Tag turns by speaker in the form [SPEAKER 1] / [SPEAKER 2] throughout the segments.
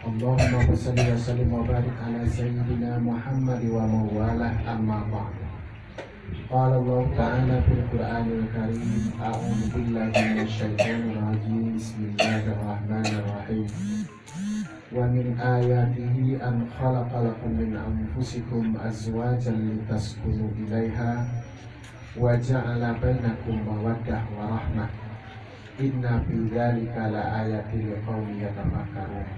[SPEAKER 1] Allahumma salli wa sallim wa barik ala sayyidina Muhammad wa mawalah amma ba'd. Qala Allah Ta'ala fil Qur'anil Karim, a'udzu billahi minasyaitonir rajim. Bismillahirrahmanirrahim. Wa min ayatihi an khalaqa lakum min anfusikum azwajan litaskunu ilaiha wa ja'ala bainakum mawaddah wa rahmah. Inna fi dzalika la ayatin liqaumin yatafakkarun.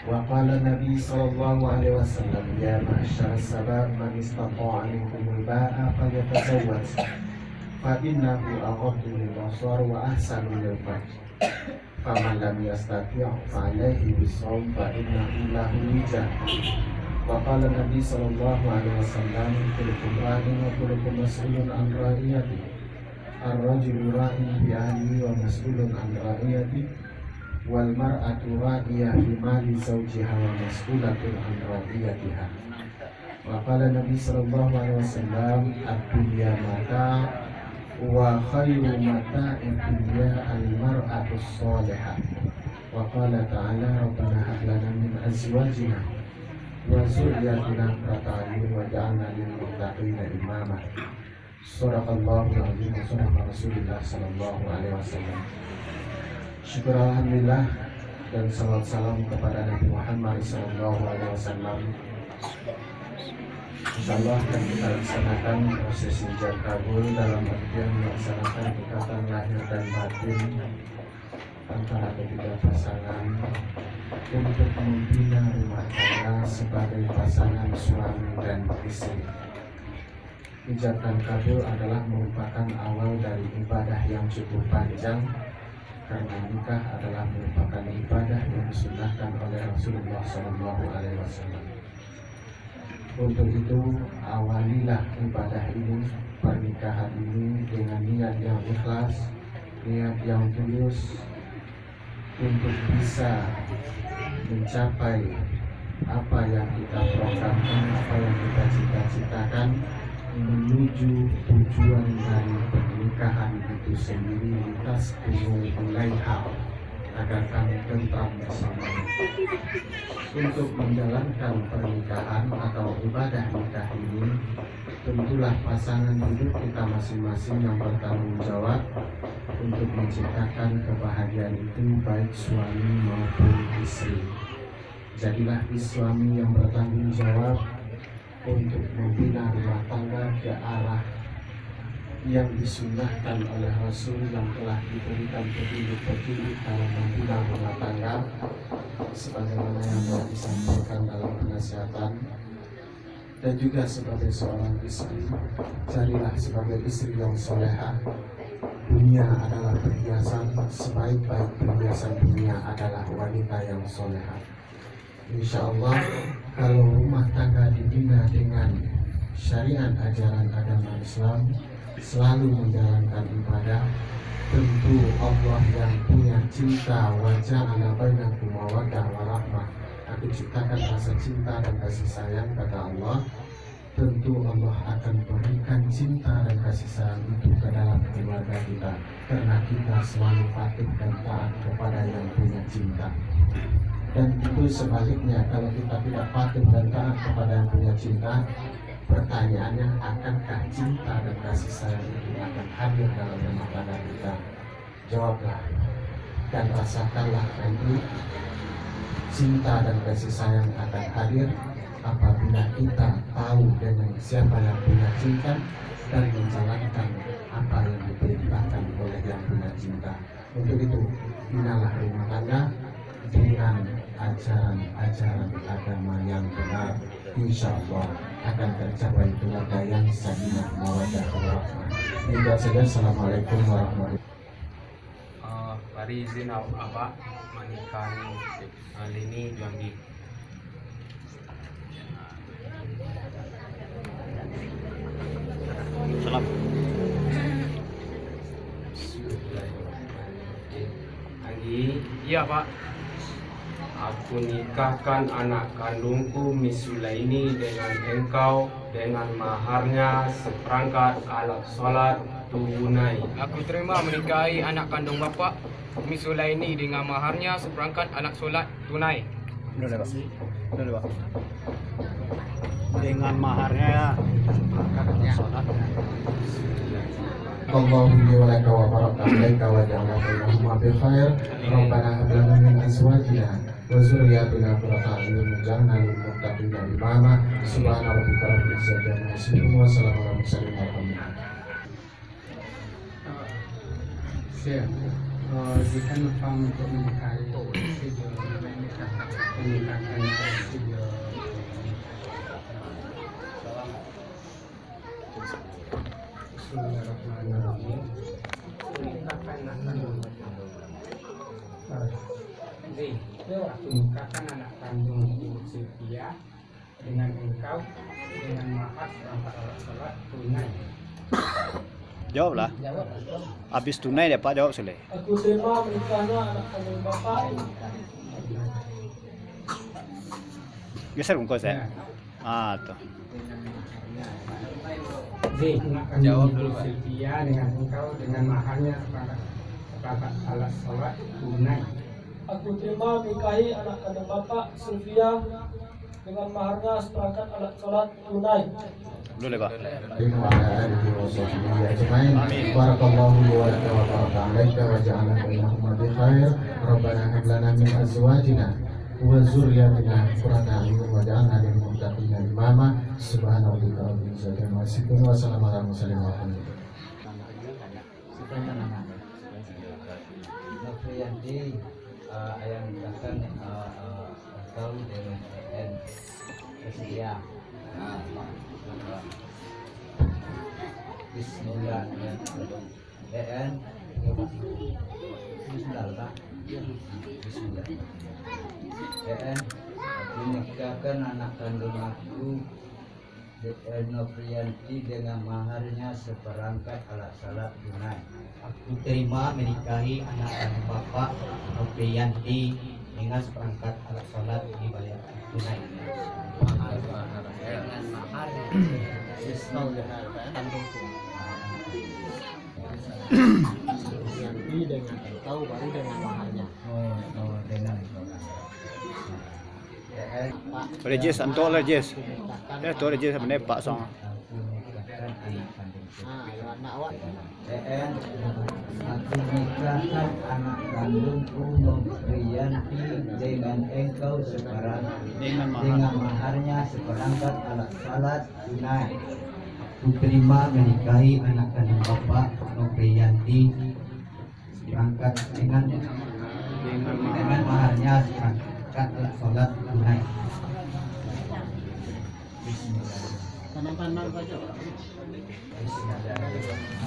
[SPEAKER 1] Wa qala Nabi sallallahu alaihi wasallam, ya ma'syar sabab man istata'a minkumul ba'a falyatazawwaj fa innahu aghaddu lil basar wa ahsanu lil farj. Faman lam yastati' fa alaihi bisawm fa innahu lahu wijah. Wa qala Nabi sallallahu alaihi wasallam, kullukum ra'in wa kullukum mas'ulun an ra'iyati. Ar-rajulu ra'in fi ahlihi wa mas'ulun an ra'iyati. Wal mar'atu ra'iyah fi mali zawjiha wa mas'ulatun an ra'iyatiha. Wa qala Nabi sallallahu alaihi wasallam, ad-dunya mata' wa khairu mata'id dunya al-mar'atu shalihah. Wa qala ta'ala, rabbana hab lana min azwajina wa zurriyyatina qurrata a'yun waj'alna lil muttaqina imama. Shadaqallahul azim wa shadaqa Rasulullah sallallahu alaihi wasallam. Syukur alhamdulillah dan salawat salam kepada Nabi Muhammad sallallahu alaihi wasallam. Insyaallah akan kita laksanakan prosesi ijab kabul dalam artian melaksanakan ikatan lahir dan batin antara ketiga pasangan untuk membina rumah tangga sebagai pasangan suami dan istri. Ijabkan kabul adalah merupakan awal dari ibadah yang cukup panjang, karena nikah adalah merupakan ibadah yang disunnahkan oleh Rasulullah SAW. Untuk itu, awalilah ibadah ini, pernikahan ini dengan niat yang ikhlas, niat yang tulus, untuk bisa mencapai apa yang kita programkan, apa yang kita cita-citakan, menuju tujuan dari pernikahan itu sendiri, lintas gunung ilaiha, agar kami tentram bersama. Untuk menjalankan pernikahan atau ibadah nikah ini, tentulah pasangan hidup kita masing-masing yang bertanggung jawab untuk menciptakan kebahagiaan itu, baik suami maupun istri. Jadilah suami yang bertanggung jawab untuk membina rumah tangga ke arah yang disunnahkan oleh Rasul, yang telah diberikan petunjuk-petunjuk dalam membina rumah tangga, sebagaimana yang telah disampaikan dalam penasihatan. Dan juga sebagai seorang istri, carilah sebagai istri yang solehah. Dunia adalah perhiasan, sebaik-baik perhiasan dunia adalah wanita yang solehah. Insya Allah, kalau rumah tangga dibina dengan syariat ajaran agama Islam, selalu menjalankan ibadah, tentu Allah yang punya cinta, wajah ala bainakum mawaddah warahmah, aku ciptakan rasa cinta dan kasih sayang, kata Allah. Tentu Allah akan berikan cinta dan kasih sayang itu ke dalam keluarga kita, karena kita selalu patuh dan taat kepada yang punya cinta. Dan itu sebaliknya, kalau kita tidak patuh dan taat kepada yang punya cinta, pertanyaannya, akankah cinta dan kasih sayang itu akan hadir dalam rumah tangga kita? Jawablah dan rasakanlah nanti cinta dan kasih sayang akan hadir apabila kita tahu dengan siapa yang punya cinta dan menjalankan apa yang diperintahkan oleh yang punya cinta. Untuk itu, binalah rumah tangga dengan ajaran-ajaran agama yang benar. Insya Allah akan tercapai keluarga yang sakinah mawaddah warahmah. Hingga saja. Assalamualaikum warahmatullahi wabarakatuh.
[SPEAKER 2] Bari izin Abah manikan Lini Juanggi. Salam. Lagi, iya Pak. Aku nikahkan anak kandungku Misulaini dengan engkau dengan maharnya seperangkat alat sholat tunai.
[SPEAKER 3] Aku terima menikahi anak kandung Bapak Misulaini dengan maharnya seperangkat alat solat tunai. Boleh Pak. Boleh Pak. Dengan maharnya ya. Sholatnya.
[SPEAKER 1] Allahumma wa laka wa baraka alaika wa ja'ala bainahuma bi khair. Rabbana hab lana min azwajina wa dzurriyyatina qurrata a'yun waj'alna lil muttaqina imama. Subhana rabbika rabbil izzati amma yasifun wa salamun alal mursalin walhamdulillah.
[SPEAKER 4] Jika nufam untuk menikahi menikahkan Bismillahirrahmanirrahim. Aku nikahkan anak kandungku Sylvia dengan engkau dengan mahar seperangkat alat sholat tunai.
[SPEAKER 3] Jawablah. Habis tunai dia Pak jawab sudah.
[SPEAKER 5] Aku terima menikahnya anak kandung bapak.
[SPEAKER 3] Geser bungkus ya. Ah tuh.
[SPEAKER 4] Jawab dulu Sylvia dengan engkau dengan maharnya seperangkat alat sholat tunai.
[SPEAKER 5] Aku terima menikahi anak kandung bapak Sylvia dengan maharnya seperangkat alat sholat tunai.
[SPEAKER 3] Boleh Pak.
[SPEAKER 1] Wa ala alihi wa sahbihi ajma'in. Barakallahu li wa laka wa baraka alaika wa ja'ala bainahuma bi khair. Rabbana hab lana min azwajina wa dzurriyyatina qurrata a'yun waj'alna lil muttaqina imama. Subhana rabbika rabbil izzati amma yasifun wa salamun alal mursalin walhamdulillah.
[SPEAKER 6] Nofriyanti ayam nikahkan engkau dengan EN Sesia. Bismillahirrahmanirrahim. EN Bismillah Pak. Bismillah. EN aku nikahkan anak kandung aku Nofriyanti dengan maharnya seperangkat alat salat tunai.
[SPEAKER 7] Aku terima menikahi anak kandung bapak Nofriyanti dengan seperangkat alat sholat dibayar tunai. Dengan mahar Nofriyanti dengan engkau baru dengan maharnya.
[SPEAKER 6] Oh dengan
[SPEAKER 3] Boleh Jess, antuk lah Jess. Tu ada Jess sebenarnya Pak Song.
[SPEAKER 6] aku nikahkan anak kandung
[SPEAKER 7] Anak awak.
[SPEAKER 6] EN aku nikahkan anak kandungku Nofriyanti dengan engkau
[SPEAKER 3] Dengan
[SPEAKER 6] dengan maharnya seperangkat alat salat tunai. Aku terima menikahi anak kandung bapak Nofriyanti seperangkat dengan maharnya seperangkat alat salat tunai. Bismillahirrahmanirrahim.
[SPEAKER 7] Tanam-tanam saja.
[SPEAKER 6] Bismillahirrahmanirrahim.